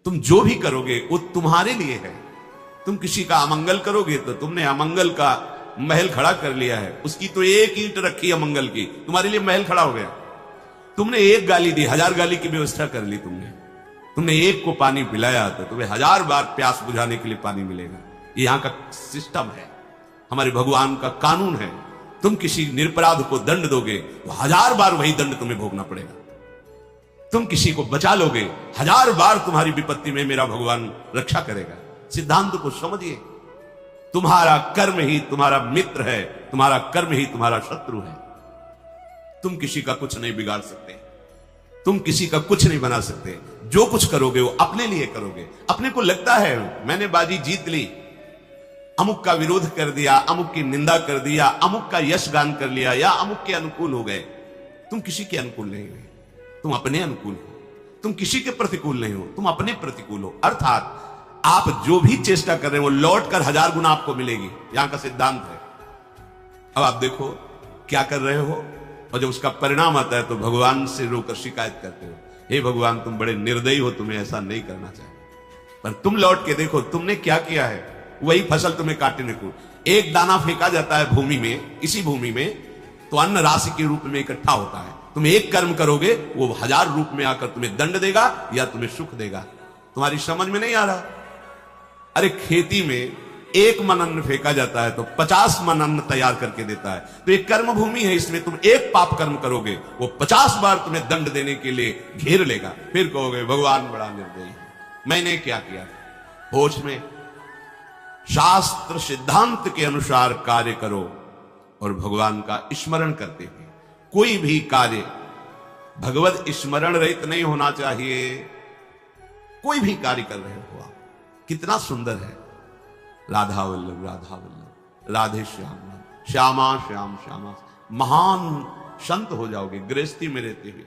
तुम जो भी करोगे वो तुम्हारे लिए है। तुम किसी का अमंगल करोगे तो तुमने अमंगल का महल खड़ा कर लिया है। उसकी तो एक ईंट रखी अमंगल की, तुम्हारे लिए महल खड़ा हो गया। तुमने एक गाली दी, 1000 गाली की व्यवस्था कर ली। तुमने एक को पानी पिलाया तो तुम्हें 1000 बार प्यास बुझाने के लिए पानी मिलेगा। ये यहां का सिस्टम है, हमारे भगवान का कानून है। तुम किसी निरपराध को दंड दोगे तो 1000 बार वही दंड तुम्हें भोगना पड़ेगा। तुम किसी को बचा लोगे, 1000 बार तुम्हारी विपत्ति में मेरा भगवान रक्षा करेगा। सिद्धांत को समझिए, तुम्हारा कर्म ही तुम्हारा मित्र है, तुम्हारा कर्म ही तुम्हारा शत्रु है। तुम किसी का कुछ नहीं बिगाड़ सकते, तुम किसी का कुछ नहीं बना सकते। जो कुछ करोगे वो अपने लिए करोगे। अपने को लगता है मैंने बाजी जीत ली, अमुक का विरोध कर दिया, अमुक की निंदा कर दिया, अमुक का यश गान कर लिया या अमुक के अनुकूल हो गए। तुम किसी के अनुकूल नहीं हुए, तुम अपने अनुकूल हो। तुम किसी के प्रतिकूल नहीं हो, तुम अपने प्रतिकूल हो। अर्थात आप जो भी चेष्टा कर रहे हो लौट कर 1000 गुना आपको मिलेगी। यहां का सिद्धांत है। अब आप देखो क्या कर रहे हो, और जब उसका परिणाम आता है तो भगवान से रोकर शिकायत करते हो, हे भगवान तुम बड़े निर्दयी हो, तुम्हें ऐसा नहीं करना चाहिए। पर तुम लौट के देखो तुमने क्या किया है। वही फसल तुम्हें काटने को, एक दाना फेंका जाता है भूमि में, इसी भूमि में तो अन्न राशि के रूप में इकट्ठा होता है। तुम एक कर्म करोगे वो 1000 रूप में आकर तुम्हें दंड देगा या तुम्हें सुख देगा। तुम्हारी समझ में नहीं आ रहा। अरे खेती में 1 मन अन्न फेंका जाता है तो 50 मन अन्न तैयार करके देता है। तो एक कर्म भूमि है, इसमें तुम एक पाप कर्म करोगे वो 50 बार तुम्हें दंड देने के लिए घेर लेगा। फिर कहोगे भगवान बड़ा निर्दयी है, मैंने क्या किया। होश में शास्त्र सिद्धांत के अनुसार कार्य करो और भगवान का स्मरण करते हुए। कोई भी कार्य भगवत स्मरण रहित नहीं होना चाहिए। कोई भी कार्य कर रहे हो आप, कितना सुंदर है, राधा वल्लभ राधा वल्लभ, राधे श्याम श्यामा श्याम श्यामा। महान संत हो जाओगे। गृहस्थी में रहते हुए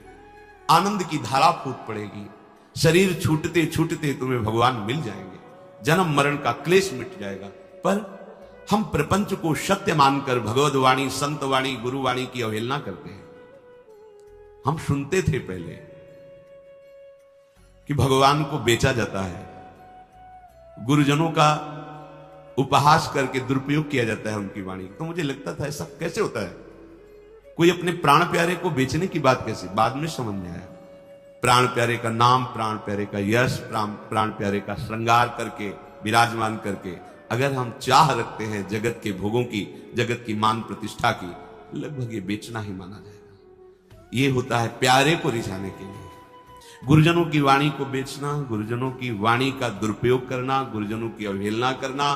आनंद की धारा फूट पड़ेगी। शरीर छूटते छूटते तुम्हें भगवान मिल जाएंगे। जन्म मरण का क्लेश मिट जाएगा। पर हम प्रपंच को सत्य मानकर भगवद वाणी, संत वाणी, गुरु वाणी की अवहेलना करते हैं। हम सुनते थे पहले कि भगवान को बेचा जाता है, गुरुजनों का उपहास करके दुरुपयोग किया जाता है उनकी वाणी। तो मुझे लगता था ऐसा कैसे होता है, कोई अपने प्राण प्यारे को बेचने की बात कैसे। बाद में समझ में आया, प्राण प्यारे का नाम, प्राण प्यारे का यश, प्राण प्यारे का श्रृंगार करके विराजमान करके अगर हम चाह रखते हैं जगत के भोगों की, जगत की मान प्रतिष्ठा की, लगभग ये बेचना ही माना जाएगा। ये होता है प्यारे को रिझाने के लिए। गुरुजनों की वाणी को बेचना, गुरुजनों की वाणी का दुरुपयोग करना, गुरुजनों की अवहेलना करना,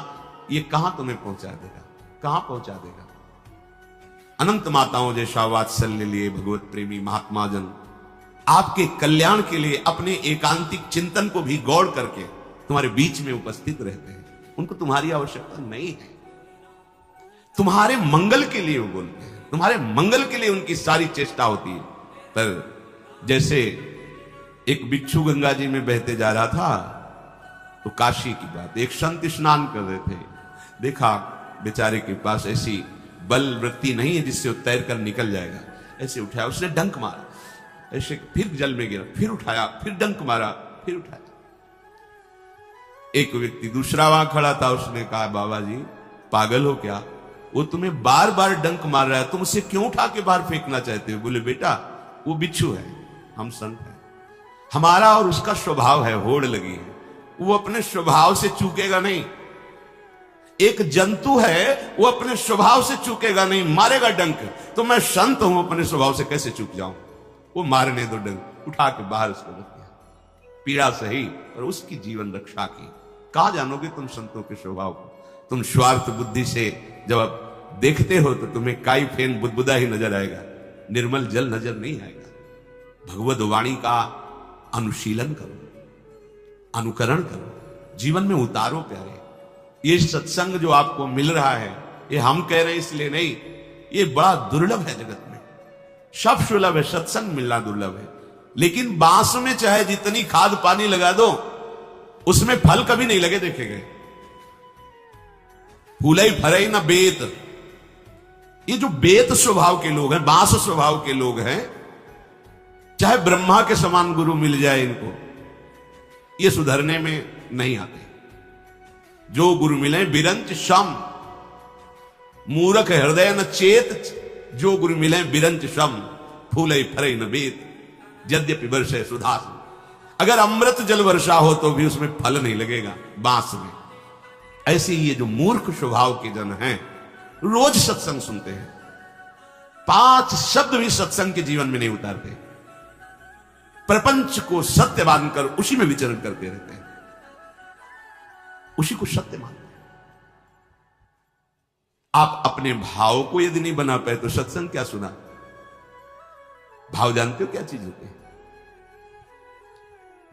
ये कहां तुम्हें पहुंचा देगा, कहां पहुंचा देगा। अनंत माताओं जैसा वात्सल्य लिए भगवत प्रेमी महात्मा जन आपके कल्याण के लिए अपने एकांतिक चिंतन को भी गौड़ करके तुम्हारे बीच में उपस्थित रहते हैं। उनको तुम्हारी आवश्यकता नहीं है, तुम्हारे मंगल के लिए वो बोलते हैं, तुम्हारे मंगल के लिए उनकी सारी चेष्टा होती है। पर जैसे एक बिच्छू गंगा जी में बहते जा रहा था तो काशी की बात, एक संत स्नान कर रहे थे, देखा बेचारे के पास ऐसी बल वृत्ति नहीं है जिससे वो तैर कर निकल जाएगा। ऐसे उठाया, उसने डंक मारा, ऐसे फिर जल में गिरा, फिर उठाया, फिर डंक मारा, फिर उठाया। एक व्यक्ति दूसरा वहां खड़ा था, उसने कहा बाबा जी पागल हो क्या, वो तुम्हें बार बार डंक मार रहा है, तुम उसे क्यों उठा के बाहर फेंकना चाहते हो। बोले बेटा वो बिच्छू है, हम संत हैं, हमारा और उसका स्वभाव है, होड़ लगी है, वो अपने स्वभाव से चूकेगा नहीं। एक जंतु है वो अपने स्वभाव से चूकेगा नहीं, मारेगा डंक। तो मैं संत हूं, अपने स्वभाव से कैसे चूक जाऊं। वो मारने दो डंक, उठा के बाहर उसको रख दिया, पीड़ा सही और उसकी जीवन रक्षा की। कहां जानोगे तुम संतों के स्वभाव को। तुम स्वार्थ बुद्धि से जब आप देखते हो तो तुम्हें काई फेन बुदबुदा ही नजर आएगा, निर्मल जल नजर नहीं आएगा। भगवद वाणी का अनुशीलन करो, अनुकरण करो, जीवन में उतारो प्यारे। ये सत्संग जो आपको मिल रहा है, ये हम कह रहे हैं इसलिए नहीं, ये बड़ा दुर्लभ है जगत में। सब सुलभ है, सत्संग मिलना दुर्लभ है। लेकिन बांस में चाहे जितनी खाद पानी लगा दो, उसमें फल कभी नहीं लगे देखे गए। फूलई फरई ना बेत। ये जो बेत स्वभाव के लोग हैं, बांस स्वभाव के लोग हैं, चाहे ब्रह्मा के समान गुरु मिल जाए इनको, ये सुधरने में नहीं आते। जो गुरु मिले बिरंच शम, मूरख हृदय न चेत। जो गुरु मिले बिरंच शम, फूले फरे न बेत। यद्यपि वर्षे सुधास, अगर अमृत जल वर्षा हो तो भी उसमें फल नहीं लगेगा बांस में। ऐसे ही ये जो मूर्ख स्वभाव के जन हैं, रोज सत्संग सुनते हैं, 5 शब्द भी सत्संग के जीवन में नहीं उतारते, प्रपंच को सत्य मानकर उसी में विचरण करते रहते हैं, उसी को सत्य मानते हैं। आप अपने भाव को यदि नहीं बना पाए तो सत्संग क्या सुना? भाव जानते हो क्या चीज होती है?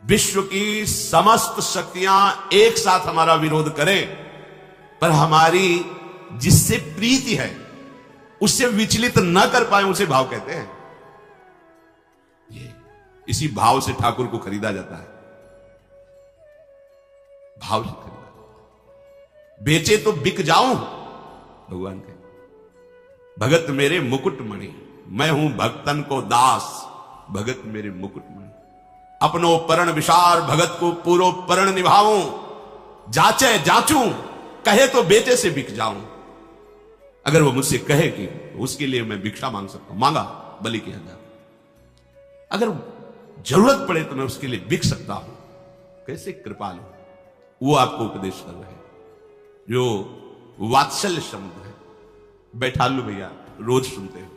विश्व की समस्त शक्तियां एक साथ हमारा विरोध करें, पर हमारी जिससे प्रीति है उससे विचलित न कर पाए, उसे भाव कहते हैं। ये इसी भाव से ठाकुर को खरीदा जाता है, भाव से खरीदा। बेचे तो बिक जाऊं, भगवान कहते, भगत मेरे मुकुट मणि, मैं हूं भक्तन को दास, भगत मेरे मुकुट मणि। अपनो परण विशार, भगत को पूरो परण निभाऊं, जाचे जाचूं, कहे तो बेटे से बिक जाऊं। अगर वो मुझसे कहे कि उसके लिए मैं भिक्षा मांग सकता हूं, मांगा, बलि किया जाए। अगर जरूरत पड़े तो मैं उसके लिए बिक सकता हूं। कैसे कृपालु, वो आपको उपदेश कर रहे हैं, जो वात्सल्य शब्द है। बैठा लो भैया, रोज सुनते हो।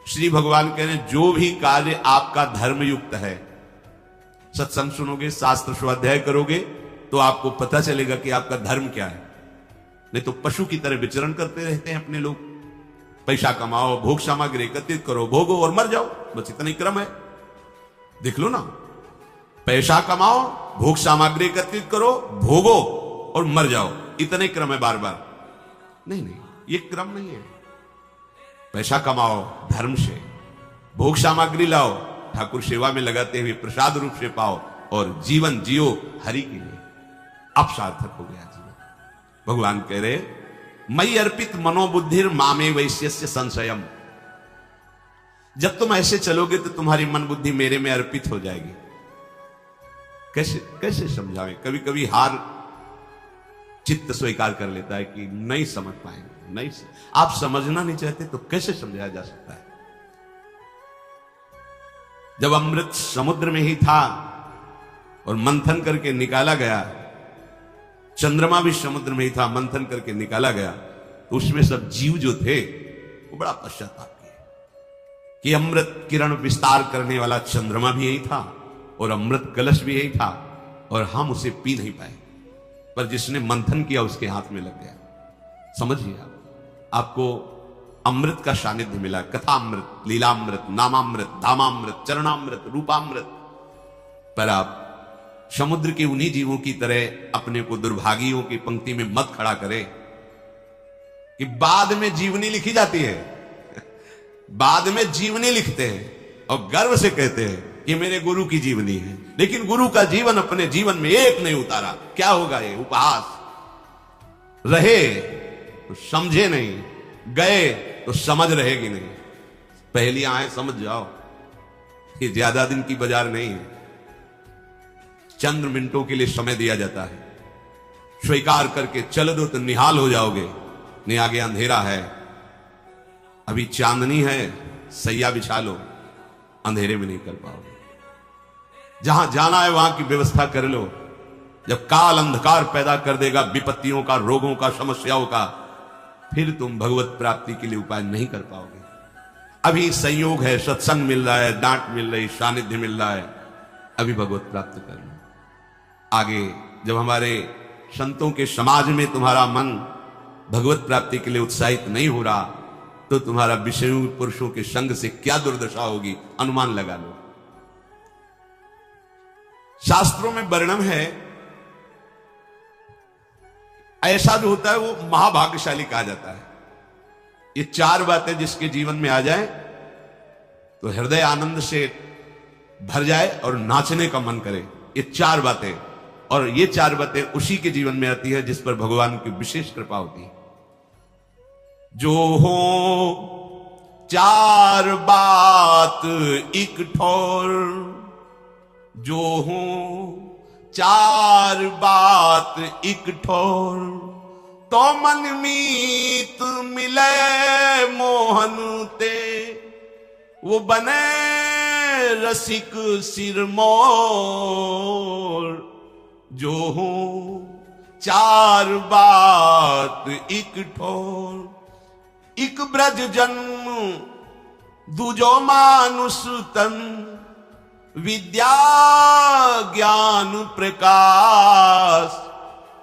श्री भगवान कह रहे हैं, जो भी कार्य आपका धर्मयुक्त है, सत्संग सुनोगे, शास्त्र स्वाध्याय करोगे, तो आपको पता चलेगा कि आपका धर्म क्या है। नहीं तो पशु की तरह विचरण करते रहते हैं अपने लोग। पैसा कमाओ, भोग सामग्री एकत्रित करो, भोगो और मर जाओ, बस इतना ही क्रम है। देख लो ना, पैसा कमाओ, भोग सामग्री एकत्रित करो, भोगो और मर जाओ, इतने क्रम है बार बार। नहीं नहीं, ये क्रम नहीं है। पैसा कमाओ धर्म से, भोग सामग्री लाओ, ठाकुर सेवा में लगाते हुए प्रसाद रूप से पाओ, और जीवन जियो हरि के लिए। अब सार्थक हो गया जीवन। भगवान कह रहे, मई अर्पित मनोबुद्धिर मामे वैश्यस्य संशयम। जब तुम ऐसे चलोगे तो तुम्हारी मन बुद्धि मेरे में अर्पित हो जाएगी। कैसे कैसे समझाएं? कभी कभी हार चित्त स्वीकार कर लेता है कि नहीं समझ पाएंगे। नहीं, आप समझना नहीं चाहते तो कैसे समझाया जा सकता है? जब अमृत समुद्र में ही था और मंथन करके निकाला गया, चंद्रमा भी समुद्र में ही था, मंथन करके निकाला गया, तो उसमें सब जीव जो थे वो बड़ा पश्चाताप किए कि अमृत किरण विस्तार करने वाला चंद्रमा भी यही था और अमृत कलश भी यही था, और हम उसे पी नहीं पाए, पर जिसने मंथन किया उसके हाथ में लग गया। समझिए, आपको अमृत का सानिध्य मिला, कथामृत, लीलामृत, नामामृत, धामामृत, चरणामृत, रूपामृत। पर आप समुद्र के उन्हीं जीवों की तरह अपने को दुर्भागियों की पंक्ति में मत खड़ा करें कि बाद में जीवनी लिखी जाती है। बाद में जीवनी लिखते हैं और गर्व से कहते हैं कि मेरे गुरु की जीवनी है, लेकिन गुरु का जीवन अपने जीवन में एक नहीं उतारा। क्या होगा ये उपहास? रहे तो समझे नहीं, गए तो समझ रहेगी नहीं। पहली आए समझ जाओ, ये ज्यादा दिन की बाजार नहीं है। चंद मिनटों के लिए समय दिया जाता है, स्वीकार करके चल दो तो निहाल हो जाओगे। नहीं, आगे अंधेरा है, अभी चांदनी है, सैया बिछा लो, अंधेरे में नहीं कर पाओगे। जहां जाना है वहां की व्यवस्था कर लो। जब काल अंधकार पैदा कर देगा, विपत्तियों का, रोगों का, समस्याओं का, फिर तुम भगवत प्राप्ति के लिए उपाय नहीं कर पाओगे। अभी संयोग है, सत्संग मिल रहा है, डांट मिल रही, सानिध्य मिल रहा है, अभी भगवत प्राप्त कर लो। आगे जब हमारे संतों के समाज में तुम्हारा मन भगवत प्राप्ति के लिए उत्साहित नहीं हो रहा, तो तुम्हारा विषयों पुरुषों के संग से क्या दुर्दशा होगी, अनुमान लगा लो। शास्त्रों में वर्णन है, ऐसा जो होता है वो महाभाग्यशाली कहा जाता है। ये 4 बातें जिसके जीवन में आ जाए तो हृदय आनंद से भर जाए और नाचने का मन करे। ये 4 बातें, और ये 4 बातें उसी के जीवन में आती है जिस पर भगवान की विशेष कृपा होती है। जो हो 4 बात एक ठोर, जो हो चार बात एक ठोर, तो मन मीत मिले मोहन ते, वो बने रसिक सिरमौर। जो हूं चार बात एक ठोर, एक ब्रज जन्म दूजो मानुष तन, विद्या ज्ञान प्रकाश,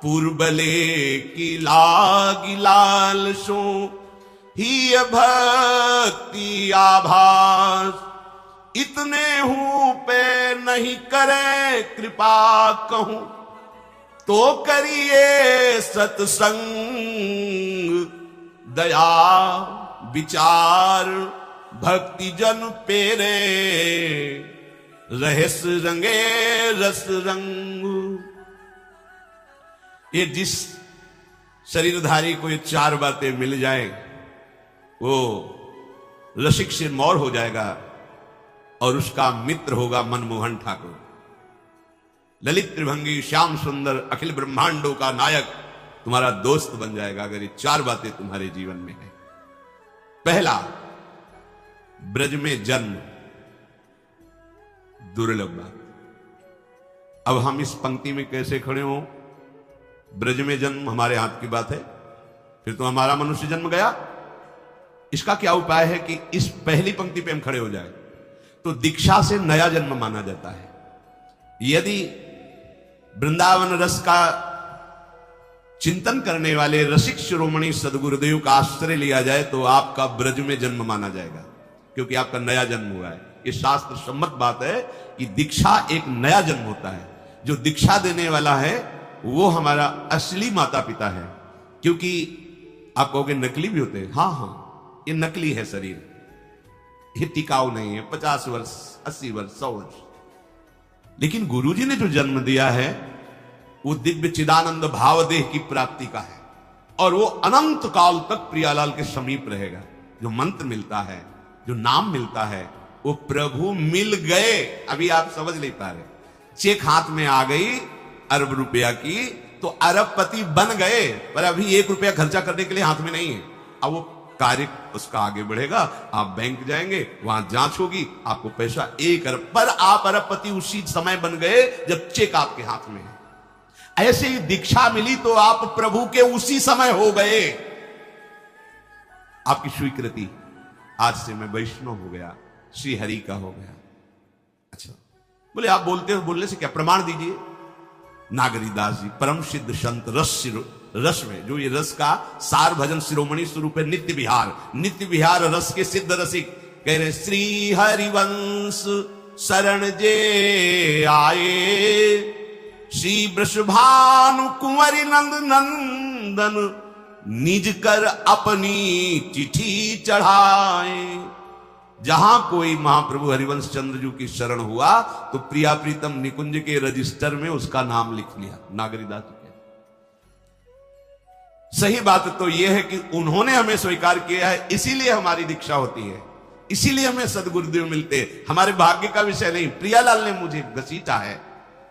पूर्वले की लागी लाल सो, ही भक्ति आभास। इतने हूं पे नहीं करे कृपा कहूं, तो करिए सत्संग, दया विचार भक्ति जन पेरे, रहस रंगे रस रंग। ये जिस शरीरधारी को ये चार बातें मिल जाए, वो रसिक सिरमौर हो जाएगा और उसका मित्र होगा मनमोहन ठाकुर। ललित त्रिभंगी श्याम सुंदर अखिल ब्रह्मांडों का नायक तुम्हारा दोस्त बन जाएगा, अगर ये चार बातें तुम्हारे जीवन में है। पहला, ब्रज में जन्म, दुर्लभ बात। अब हम इस पंक्ति में कैसे खड़े हो? ब्रज में जन्म हमारे हाथ की बात है, फिर तो हमारा मनुष्य जन्म गया। इसका क्या उपाय है कि इस पहली पंक्ति पे हम खड़े हो जाए? तो दीक्षा से नया जन्म माना जाता है। यदि वृंदावन रस का चिंतन करने वाले रसिक शिरोमणि सदगुरुदेव का आश्रय लिया जाए तो आपका ब्रज में जन्म माना जाएगा, क्योंकि आपका नया जन्म हुआ है। ये शास्त्र सम्मत बात है कि दीक्षा एक नया जन्म होता है। जो दीक्षा देने वाला है वो हमारा असली माता पिता है। क्योंकि आप कहोगे नकली भी होते हैं, हाँ हाँ, ये नकली है शरीर, ये टिकाऊ नहीं है। 50 वर्ष, 80 वर्ष, 100 वर्ष। लेकिन गुरुजी ने जो जन्म दिया है वो दिव्य चिदानंद भावदेह की प्राप्ति का है, और वो अनंत काल तक प्रियालाल के समीप रहेगा। जो मंत्र मिलता है, जो नाम मिलता है, वो प्रभु मिल गए। अभी आप समझ नहीं पा रहे, चेक हाथ में आ गई अरब रुपया की तो अरबपति बन गए, पर अभी 1 रुपया खर्चा करने के लिए हाथ में नहीं है। अब वो कार्य उसका आगे बढ़ेगा, आप बैंक जाएंगे, वहां जांच होगी, आपको पैसा 1 अरब, पर आप अरबपति उसी समय बन गए जब चेक आपके हाथ में है। ऐसे ही दीक्षा मिली तो आप प्रभु के उसी समय हो गए। आपकी स्वीकृति, आज से मैं वैष्णव हो गया, श्री हरि का हो गया। अच्छा, बोले आप बोलते हो, बोलने से क्या, प्रमाण दीजिए। नागरीदास जी परम सिद्ध संत रस में, जो ये रस का सार भजन शिरोमणि स्वरूप है, नित्य विहार रस के सिद्ध रसिक, कह रहे श्री हरिवंश शरण जे आए, श्री वृषभानु कुंवरी नंद नंदन, निज कर अपनी चिट्ठी चढ़ाए। जहां कोई महाप्रभु हरिवंश चंद्र जी की शरण हुआ तो प्रिया प्रीतम निकुंज के रजिस्टर में उसका नाम लिख लिया। नागरीदास जी, सही बात तो यह है कि उन्होंने हमें स्वीकार किया है, इसीलिए हमारी दीक्षा होती है, इसीलिए हमें सदगुरुदेव मिलते हैं। हमारे भाग्य का विषय नहीं, प्रियालाल ने मुझे घसीटा है,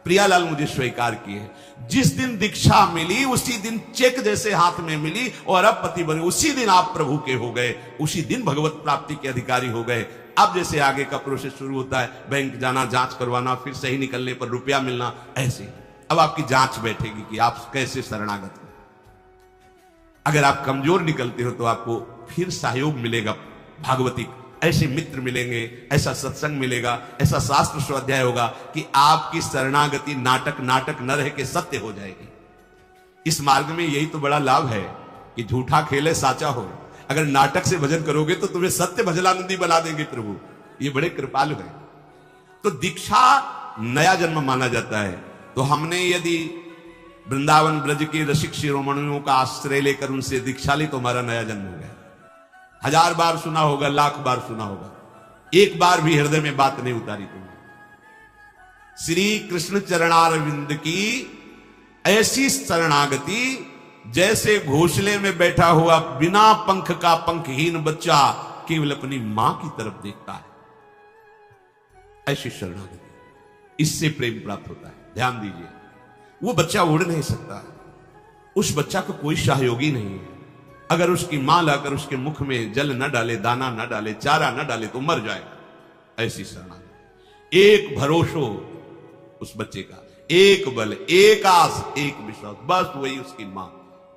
प्रियालाल मुझे स्वीकार किए। जिस दिन दीक्षा मिली उसी दिन चेक जैसे हाथ में मिली और अब पति बने, उसी दिन आप प्रभु के हो गए, उसी दिन भगवत प्राप्ति के अधिकारी हो गए। अब जैसे आगे का प्रोसेस शुरू होता है, बैंक जाना, जांच करवाना, फिर सही निकलने पर रुपया मिलना, ऐसे अब आपकी जांच बैठेगी कि आप कैसे शरणागत हो। अगर आप कमजोर निकलते हो तो आपको फिर सहयोग मिलेगा भागवती, ऐसे मित्र मिलेंगे, ऐसा सत्संग मिलेगा, ऐसा शास्त्र स्वाध्याय होगा कि आपकी शरणागति नाटक न रह के सत्य हो जाएगी। इस मार्ग में यही तो बड़ा लाभ है कि झूठा खेले साचा हो। अगर नाटक से भजन करोगे तो तुम्हें सत्य भजनानंदी बना देंगे प्रभु, ये बड़े कृपालु हैं। तो दीक्षा नया जन्म माना जाता है। तो हमने यदि वृंदावन ब्रज के रसिक शिरोमणियों का आश्रय लेकर उनसे दीक्षा ली तो हमारा नया जन्म हो गया। 1000 बार सुना होगा, लाख बार सुना होगा, एक बार भी हृदय में बात नहीं उतारी तुमने। श्री कृष्ण चरणारविंद की ऐसी शरणागति जैसे घोंसले में बैठा हुआ बिना पंख का पंखहीन बच्चा केवल अपनी मां की तरफ देखता है, ऐसी शरणागति, इससे प्रेम प्राप्त होता है। ध्यान दीजिए, वो बच्चा उड़ नहीं सकता, उस बच्चा को कोई सहयोगी नहीं है। अगर उसकी मां लाकर उसके मुख में जल न डाले, दाना न डाले, चारा न डाले तो मर जाएगा। ऐसी शरणागति, एक भरोसो उस बच्चे का, एक बल, एक आस, एक विश्वास, बस वही उसकी मां।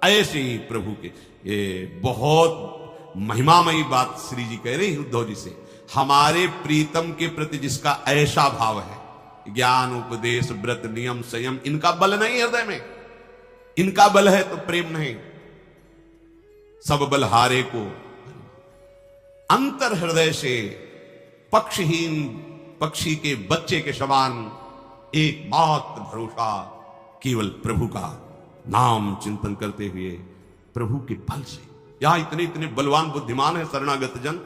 ऐसे ही प्रभु के ये बहुत महिमामयी बात श्री जी कह रहे हैं उद्धव जी से। हमारे प्रीतम के प्रति जिसका ऐसा भाव है, ज्ञान उपदेश व्रत नियम संयम, इनका बल नहीं हृदय में, इनका बल है तो प्रेम नहीं। सब बल हारे को अंतर हृदय से पक्षहीन पक्षी के बच्चे के समान एकमात्र भरोसा केवल प्रभु का नाम चिंतन करते हुए प्रभु के बल से। यहां इतने इतने बलवान बुद्धिमान है शरणागत जन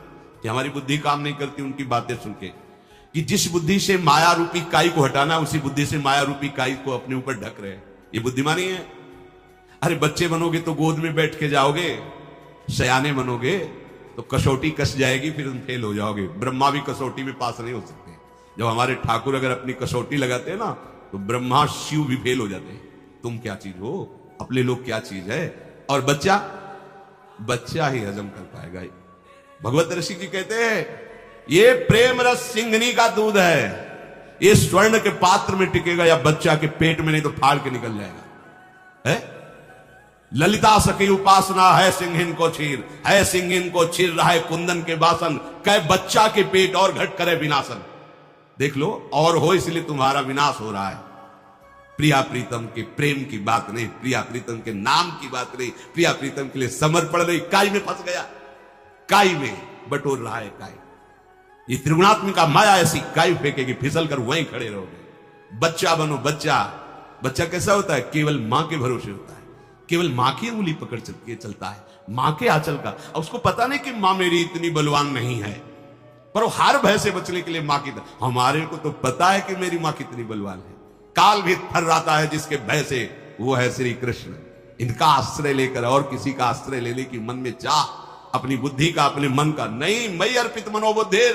कि हमारी बुद्धि काम नहीं करती उनकी बातें सुन के, कि जिस बुद्धि से माया रूपी काई को हटाना, उसी बुद्धि से माया रूपी काई को अपने ऊपर ढक रहे हैं। ये बुद्धिमानी है। अरे बच्चे बनोगे तो गोद में बैठ के जाओगे, सयाने बनोगे तो कसौटी कस जाएगी, फिर तुम फेल हो जाओगे। ब्रह्मा भी कसौटी में पास नहीं हो सकते। जब हमारे ठाकुर अगर अपनी कसौटी लगाते हैं ना, तो ब्रह्मा शिव भी फेल हो जाते हैं। तुम क्या चीज हो, अपने लोग क्या चीज है। और बच्चा ही हजम कर पाएगा। भगवत ऋषि जी कहते हैं ये प्रेम रस सिंघनी का दूध है, ये स्वर्ण के पात्र में टिकेगा या बच्चा के पेट में, नहीं तो फाड़ के निकल जाएगा। है ललिता सखी उपासना है सिंहिन को चीर, है सिंहिन को चीर रहा है कुंदन के बासन, कह बच्चा के पेट और घट करे विनाशन। देख लो, और हो इसलिए तुम्हारा विनाश हो रहा है। प्रिया प्रीतम के प्रेम की बात नहीं, प्रिया प्रीतम के नाम की बात नहीं, प्रिया प्रीतम के लिए समर्पण नहीं। काई में फंस गया, काई में बटोर रहा है काई। ये त्रिगुणात्मिका माया ऐसी काई फेंकेगी, फिसल कर वहीं खड़े रहोगे। बच्चा बनो। बच्चा कैसा होता है? केवल मां के भरोसे होता है, केवल मां की उंगली पकड़ के चलता है, मां के आंचल का। और उसको पता नहीं कि मां मेरी इतनी बलवान नहीं है, पर वो हर भय से बचने के लिए मां की। हमारे को तो पता है कि मेरी मां कितनी बलवान है। काल भी थर्राता है जिसके भय से, वो है श्री कृष्ण। इनका आश्रय लेकर और किसी का आश्रय लेने की मन में चाह, अपनी बुद्धि का, अपने मन का नहीं। मैं अर्पित मनोबुद्धिर,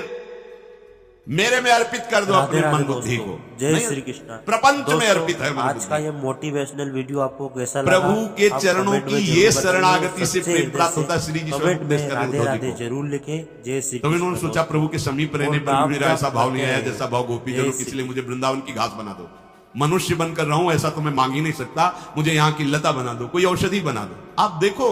मेरे में अर्पित कर दो अपने मन बुद्धि को। जय श्री कृष्ण। प्रपंच में अर्पित है मन आज का ये मोटिवेशनल वीडियो आपको कैसा लगा? प्रभु के चरणों की ये शरणागति से प्रेम प्राप्त होता है। श्री जी कमेंट में राधे राधे जरूर लिखे। जय श्री कृष्ण। उन्होंने सोचा प्रभु के समीप रहने पर मेरा ऐसा भाव नहीं आया जैसा भाव गोपी जनों, इसलिए मुझे वृंदावन की घास बना दो। मनुष्य बनकर रहूं ऐसा तो मैं मांग ही नहीं सकता, मुझे यहाँ की लता बना दो, कोई औषधि बना दो। आप देखो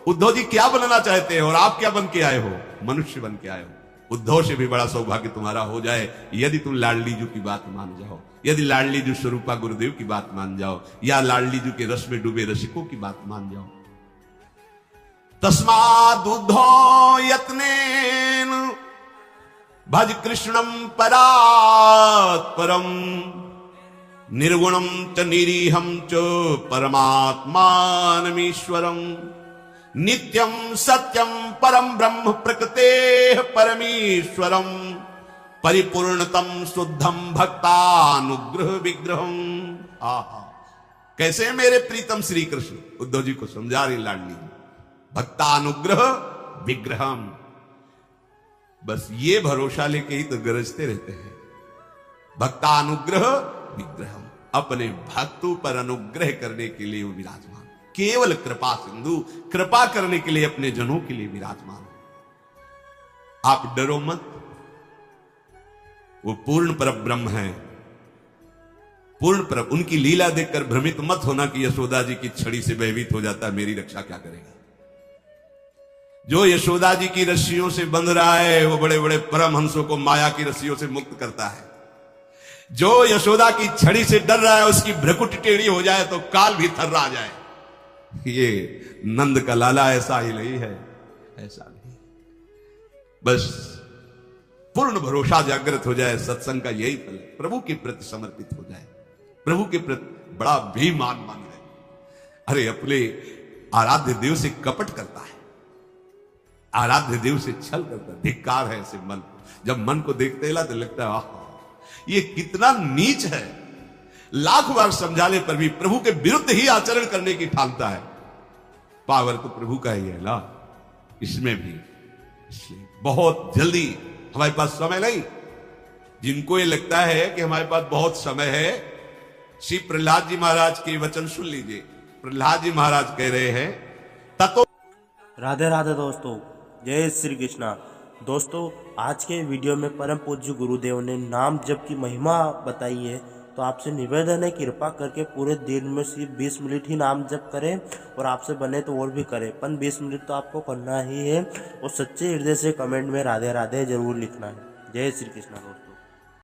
उद्धव जी क्या बनना चाहते हैं और आप क्या बन के आए हो? मनुष्य बन के आए हो। उद्धव से भी बड़ा सौभाग्य तुम्हारा हो जाए यदि तुम लाडली जी की बात मान जाओ, यदि लाडली जी स्वरूपा गुरुदेव की बात मान जाओ, या लाडली जी के रस में डूबे रसिकों की बात मान जाओ। तस्माद् उद्धव यत्नेन भज कृष्णम परात् परम, निर्गुणम च निरीहम च परमात्मानमीश्वरम, नित्यम सत्यम परम ब्रह्म प्रकृते परमेश्वरम, परिपूर्णतम शुद्धम भक्तानुग्रह विग्रहम। आहा, कैसे मेरे प्रीतम श्री कृष्ण उद्धव जी को समझा रही लाडली। भक्तानुग्रह विग्रहम, बस ये भरोसा लेके ही तो गरजते रहते हैं। भक्तानुग्रह विग्रहम, अपने भक्तों पर अनुग्रह करने के लिए वो विराजमान, केवल कृपा सिंधु, कृपा करने के लिए अपने जनों के लिए विराजमान। आप डरो मत, वो पूर्ण परब्रह्म है, पूर्ण पर। उनकी लीला देखकर भ्रमित मत होना कि यशोदा जी की छड़ी से भयभीत हो जाता है, मेरी रक्षा क्या करेगा। जो यशोदा जी की रस्सियों से बंध रहा है वो बड़े बड़े परमहंसों को माया की रस्सियों से मुक्त करता है। जो यशोदा की छड़ी से डर रहा है उसकी भ्रकुट टेढ़ी हो जाए तो काल भी थर्रा जाए। ये नंद का लाला ऐसा ही नहीं है, ऐसा नहीं। बस पूर्ण भरोसा जागृत हो जाए, सत्संग का यही फल है। प्रभु के प्रति समर्पित हो जाए, प्रभु के प्रति बड़ा भी मान है। अरे अपने आराध्य देव से कपट करता है, आराध्य देव से छल करता है। धिक्कार है ऐसे मन। जब मन को देखते तो लगता है आह ये कितना नीच है। लाख बार समझाने पर भी प्रभु के विरुद्ध ही आचरण करने की ठानता है। पावर तो प्रभु का ही है ना, इसमें भी। इसलिए बहुत जल्दी, हमारे पास समय नहीं। जिनको ये लगता है कि हमारे पास बहुत समय है, श्री प्रहलाद जी महाराज के वचन सुन लीजिए। प्रहलाद जी महाराज कह रहे हैं ततो। राधे राधे दोस्तों, जय श्री कृष्णा। दोस्तों, आज के वीडियो में परम पूज्य गुरुदेव ने नाम जप की महिमा बताई है, तो आपसे निवेदन है कृपा करके पूरे दिन में सिर्फ 20 मिनट ही नाम जप करें, और आपसे बने तो और भी करें, पर 20 मिनट तो आपको करना ही है, और सच्चे हृदय से कमेंट में राधे राधे जरूर लिखना है। जय श्री कृष्णा दोस्तों।